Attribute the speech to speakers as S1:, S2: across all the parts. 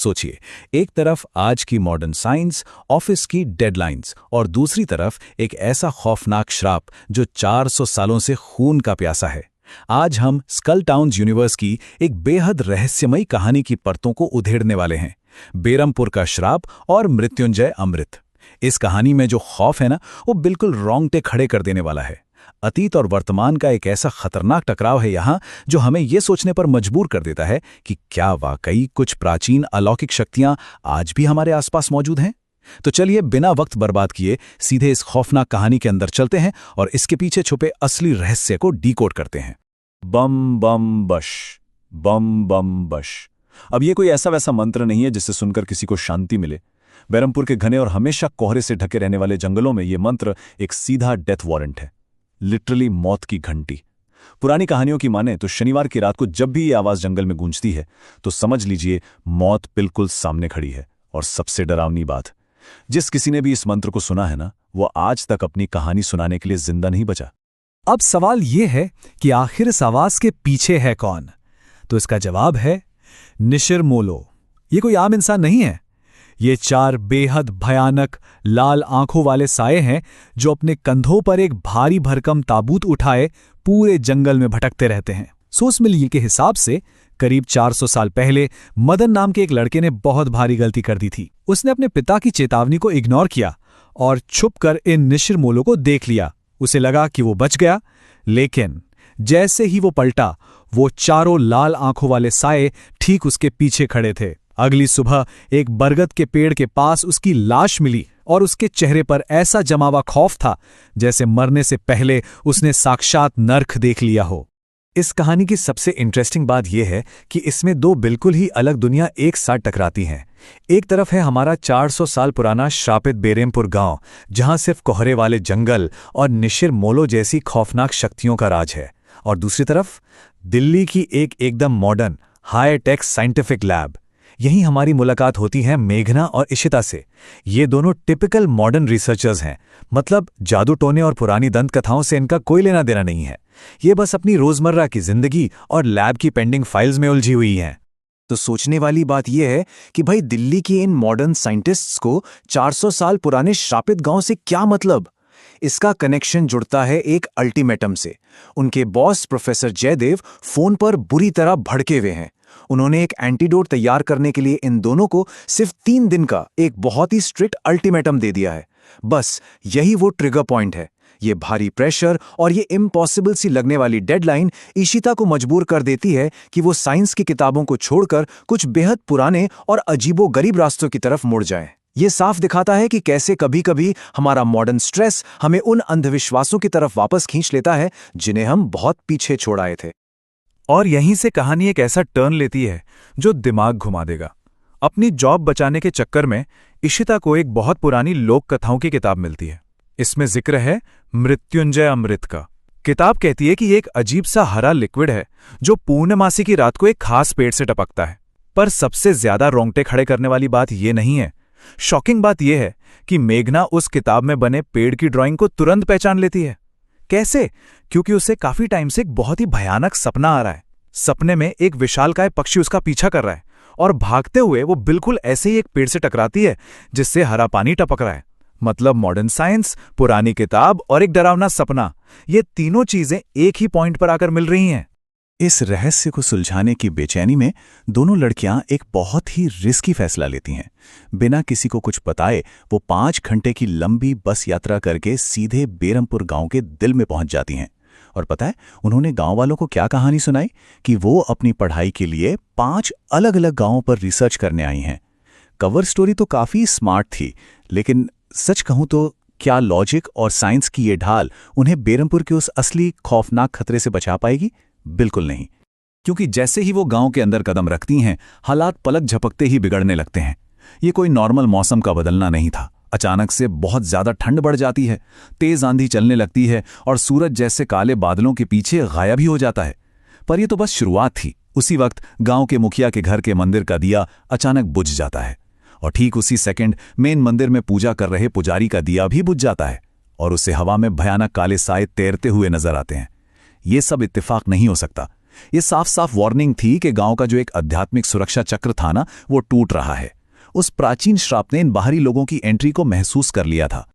S1: सोचिए, एक तरफ आज की मॉडर्न साइंस, ऑफिस की डेडलाइंस और दूसरी तरफ एक ऐसा खौफनाक श्राप जो 400 सालों से खून का प्यासा है। आज हम स्कल टाउन्स यूनिवर्स की एक बेहद रहस्यमयी कहानी की परतों को उधेड़ने वाले हैं, बेरमपुर का श्राप और मृत्युंजय अमृत। इस कहानी में जो खौफ है ना, वो बिल्कुल रोंगटे खड़े कर देने वाला है। अतीत और वर्तमान का एक ऐसा खतरनाक टकराव है यहाँ, जो हमें ये सोचने पर मजबूर कर देता है कि क्या वाकई कुछ प्राचीन अलौकिक शक्तियां आज भी हमारे आसपास मौजूद हैं। तो चलिए बिना वक्त बर्बाद किए सीधे इस खौफनाक कहानी के अंदर चलते हैं और इसके पीछे छुपे असली रहस्य को डीकोड करते हैं। बम बम बश, बम बम बश। अब ये कोई ऐसा वैसा मंत्र नहीं है जिससे सुनकर किसी को शांति मिले। बेरमपुर के घने और हमेशा कोहरे से ढके रहने वाले जंगलों में ये मंत्र एक सीधा डेथ वारंट है, लिटरली मौत की घंटी। पुरानी कहानियों की माने तो शनिवार की रात को जब भी ये आवाज जंगल में गूंजती है तो समझ लीजिए मौत बिल्कुल सामने खड़ी है। और सबसे डरावनी बात, जिस किसी ने भी इस मंत्र को सुना है ना, वो आज तक अपनी कहानी सुनाने के लिए जिंदा नहीं बचा।
S2: अब सवाल ये है कि आखिर इस आवाज के पीछे है कौन? तो इसका जवाब है निशिर मोलो। ये कोई आम इंसान नहीं है। ये 4 बेहद भयानक लाल आंखों वाले साए हैं जो अपने कंधों पर एक भारी भरकम ताबूत उठाए पूरे जंगल में भटकते रहते हैं। सोच मिलिए के हिसाब से करीब 400 साल पहले मदन नाम के एक लड़के ने बहुत भारी गलती कर दी थी। उसने अपने पिता की चेतावनी को इग्नोर किया और छुपकर इन निशिर मोलो को देख लिया। उसे लगा कि वो बच गया, लेकिन जैसे ही वो पलटा, वो 4 लाल आंखों वाले साए ठीक उसके पीछे खड़े थे। अगली सुबह एक बरगद के पेड़ के पास उसकी लाश मिली और उसके चेहरे पर ऐसा जमा हुआ खौफ था जैसे मरने से पहले उसने साक्षात नर्क देख लिया हो। इस कहानी की सबसे इंटरेस्टिंग बात यह है कि इसमें 2 बिल्कुल ही अलग दुनिया एक साथ टकराती हैं। एक तरफ है हमारा 400 साल पुराना श्रापित बेरमपुर गांव, जहां सिर्फ कोहरे वाले जंगल और निशिर मोलो जैसी खौफनाक शक्तियों का राज है, और दूसरी तरफ दिल्ली की एक एकदम modern high tech scientific lab. यहीं हमारी मुलाकात होती है मेघना और इशिता से। ये दोनों टिपिकल मॉडर्न रिसर्चर्स हैं, मतलब जादू टोने और पुरानी दंत कथाओं से इनका कोई लेना देना नहीं है। ये बस अपनी रोजमर्रा की जिंदगी और लैब की पेंडिंग फाइल्स में उलझी हुई हैं।
S3: तो सोचने वाली बात यह है कि भाई दिल्ली की इन मॉडर्न साइंटिस्ट्स को 400 साल पुराने श्रापित गांव से क्या मतलब? इसका कनेक्शन जुड़ता है एक अल्टीमेटम से। उनके बॉस प्रोफेसर जयदेव फोन पर बुरी तरह भड़के हुए हैं। उन्होंने एक एंटीडोट तैयार करने के लिए इन दोनों को सिर्फ 3 दिन का एक बहुत ही स्ट्रिक्ट अल्टीमेटम दे दिया है। बस यही वो ट्रिगर पॉइंट है। ये भारी प्रेशर और ये इम्पॉसिबल सी लगने वाली डेडलाइन इशिता को मजबूर कर देती है कि वो साइंस की किताबों को छोड़कर कुछ बेहद पुराने और अजीबो-गरीब रास्तों की तरफ मुड़ जाए। ये साफ दिखाता है कि कैसे कभी-कभी हमारा मॉडर्न स्ट्रेस हमें उन अंधविश्वासों की तरफ वापस खींच लेता है जिन्हें हम बहुत पीछे छोड़ आए थे।
S2: और यहीं से कहानी एक ऐसा टर्न लेती है जो दिमाग घुमा देगा। अपनी जॉब बचाने के चक्कर में इशिता को एक बहुत पुरानी लोक कथाओं की किताब मिलती है। इसमें जिक्र है मृत्युंजय अमृत का। किताब कहती है कि ये एक अजीब सा हरा लिक्विड है जो पूर्णमासी की रात को एक खास पेड़ से टपकता है। पर सबसे ज्यादा रोंगटे खड़े करने वाली बात यह नहीं है। शॉकिंग बात यह है कि मेघना उस किताब में बने पेड़ की ड्राइंग को तुरंत पहचान लेती है। कैसे? क्योंकि उसे काफी टाइम से एक बहुत ही भयानक सपना आ रहा है। सपने में एक विशालकाय पक्षी उसका पीछा कर रहा है और भागते हुए वो बिल्कुल ऐसे ही एक पेड़ से टकराती है जिससे हरा पानी टपक रहा है। मतलब मॉडर्न साइंस, पुरानी किताब और एक डरावना सपना, ये तीनों चीजें एक ही पॉइंट पर आकर मिल रही हैं।
S1: इस रहस्य को सुलझाने की बेचैनी में दोनों लड़कियां एक बहुत ही रिस्की फैसला लेती हैं। बिना किसी को कुछ बताए वो 5 घंटे की लंबी बस यात्रा करके सीधे बेरमपुर गांव के दिल में पहुंच जाती हैं। और पता है उन्होंने गांव वालों को क्या कहानी सुनाई? कि वो अपनी पढ़ाई के लिए 5 अलग अलग गांवों पर रिसर्च करने आई हैं। कवर स्टोरी तो काफी स्मार्ट थी, लेकिन सच कहूं तो क्या लॉजिक और साइंस की ये ढाल उन्हें बेरमपुर के उस असली खौफनाक खतरे से बचा पाएगी? बिल्कुल नहीं। क्योंकि जैसे ही वो गांव के अंदर कदम रखती हैं, हालात पलक झपकते ही बिगड़ने लगते हैं। ये कोई नॉर्मल मौसम का बदलना नहीं था। अचानक से बहुत ज्यादा ठंड बढ़ जाती है, तेज आंधी चलने लगती है और सूरज जैसे काले बादलों के पीछे गायब ही हो जाता है। पर यह तो बस शुरुआत थी। उसी वक्त गांव के मुखिया के घर के मंदिर का दिया अचानक बुझ जाता है और ठीक उसी सेकंड मेन मंदिर में पूजा कर रहे पुजारी का दिया भी बुझ जाता है और उसे हवा में भयानक काले साए तैरते हुए नजर आते हैं। ये सब इत्तेफाक नहीं हो सकता। ये साफ साफ वार्निंग थी कि गांव का जो एक आध्यात्मिक सुरक्षा चक्र था ना, वो टूट रहा है। उस प्राचीन श्राप ने इन बाहरी लोगों की एंट्री को महसूस कर लिया था।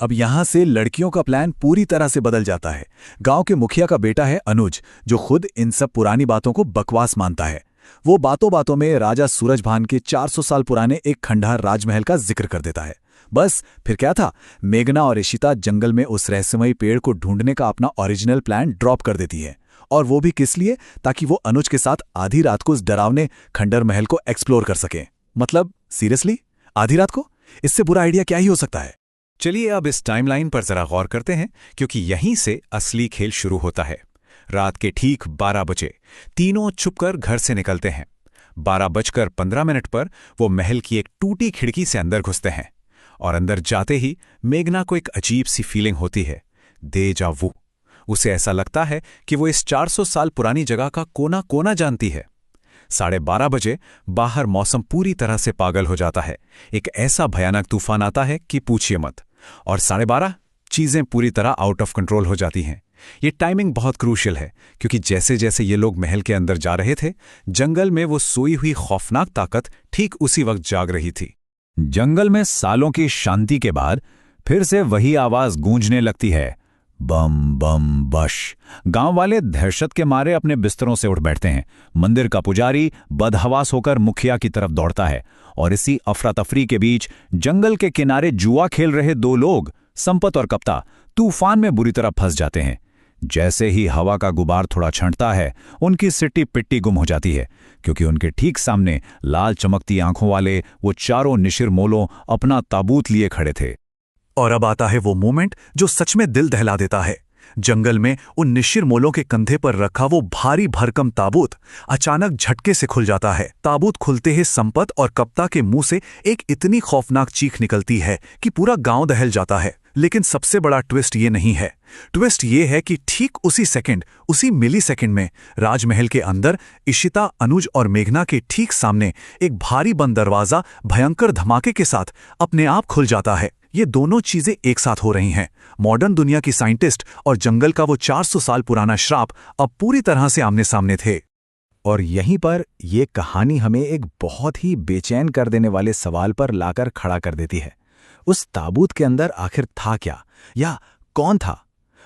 S1: अब यहां से लड़कियों का प्लान पूरी तरह से बदल जाता है। गांव के मुखिया का बेटा है अनुज, जो खुद इन सब पुरानी बातों को बकवास मानता है। वो बातों बातों में राजा सूरजभान के 400 साल पुराने एक खंडहर राजमहल का जिक्र कर देता है। बस फिर क्या था, मेघना और इशिता जंगल में उस रहस्यमयी पेड़ को ढूंढने का अपना ओरिजिनल प्लान ड्रॉप कर देती है। और वो भी किस लिए? ताकि वो अनुज के साथ आधी रात को उस डरावने खंडहर महल को एक्सप्लोर कर सकें। मतलब सीरियसली, आधी रात को? इससे बुरा आइडिया क्या ही हो सकता है। चलिए अब इस टाइमलाइन पर जरा गौर करते हैं, क्योंकि यहीं से असली खेल शुरू होता है। रात के ठीक 12 बजे तीनों छुपकर घर से निकलते हैं। 12:15 पर वो महल की एक टूटी खिड़की से अंदर घुसते हैं। और अंदर जाते ही मेघना को एक अजीब सी फीलिंग होती है, देजा वू। उसे ऐसा लगता है कि वो इस 400 साल पुरानी जगह का कोना कोना जानती है। 12:30 बजे बाहर मौसम पूरी तरह से पागल हो जाता है। एक ऐसा भयानक तूफान आता है कि पूछिए मत। और 12:30 चीजें पूरी तरह आउट ऑफ कंट्रोल हो जाती हैं। ये टाइमिंग बहुत क्रूशियल है, क्योंकि जैसे जैसे ये लोग महल के अंदर जा रहे थे, जंगल में वो सोई हुई खौफनाक ताकत ठीक उसी वक्त जाग रही थी।
S2: जंगल में सालों की शांति के बाद फिर से वही आवाज गूंजने लगती है, बम बम बश। गांव वाले दहशत के मारे अपने बिस्तरों से उठ बैठते हैं। मंदिर का पुजारी बदहवास होकर मुखिया की तरफ दौड़ता है। और इसी अफरा तफरी के बीच जंगल के किनारे जुआ खेल रहे दो लोग, संपत और कप्ता, तूफान में बुरी तरह फंस जाते हैं। जैसे ही हवा का गुबार थोड़ा छंटता है, उनकी सिट्टी पिट्टी गुम हो जाती है, क्योंकि उनके ठीक सामने लाल चमकती आंखों वाले वो चारों निशिर मोलों अपना ताबूत लिए खड़े थे।
S3: और अब आता है वो मोमेंट जो सच में दिल दहला देता है। जंगल में उन निशिर मोलों के कंधे पर रखा वो भारी भरकम ताबूत अचानक झटके से खुल जाता है। ताबूत खुलते ही संपत और कप्ता के मुंह से एक इतनी खौफनाक चीख निकलती है कि पूरा गांव दहल जाता है। लेकिन सबसे बड़ा ट्विस्ट ये नहीं है। ट्विस्ट ये है कि ठीक उसी सेकंड, उसी मिली सेकंड में राजमहल के अंदर इशिता, अनुज और मेघना के ठीक सामने एक भारी बंद दरवाजा भयंकर धमाके के साथ अपने आप खुल जाता है। ये दोनों चीजें एक साथ हो रही हैं। मॉडर्न दुनिया की साइंटिस्ट और जंगल का वो 400 साल पुराना श्राप अब पूरी तरह से आमने सामने थे।
S1: और यहीं पर यह कहानी हमें एक बहुत ही बेचैन कर देने वाले सवाल पर लाकर खड़ा कर देती है। उस ताबूत के अंदर आखिर था क्या, या कौन था?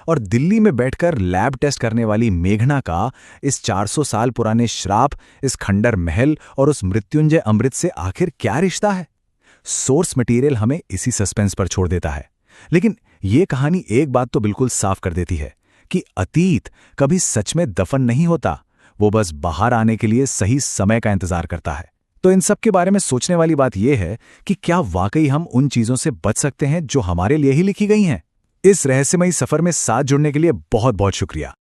S1: और दिल्ली में बैठकर लैब टेस्ट करने वाली मेघना का इस 400 साल पुराने श्राप, इस खंडर महल और उस मृत्युंजय अमृत से आखिर क्या रिश्ता है? सोर्स मटेरियल हमें इसी सस्पेंस पर छोड़ देता है। लेकिन यह कहानी एक बात तो बिल्कुल साफ कर देती है कि अतीत कभी सच में दफन नहीं होता, वो बस बाहर आने के लिए सही समय का इंतजार करता है। तो इन सब के बारे में सोचने वाली बात यह है कि क्या वाकई हम उन चीजों से बच सकते हैं जो हमारे लिए ही लिखी गई हैं? इस रहस्यमयी सफर में साथ जुड़ने के लिए बहुत बहुत शुक्रिया।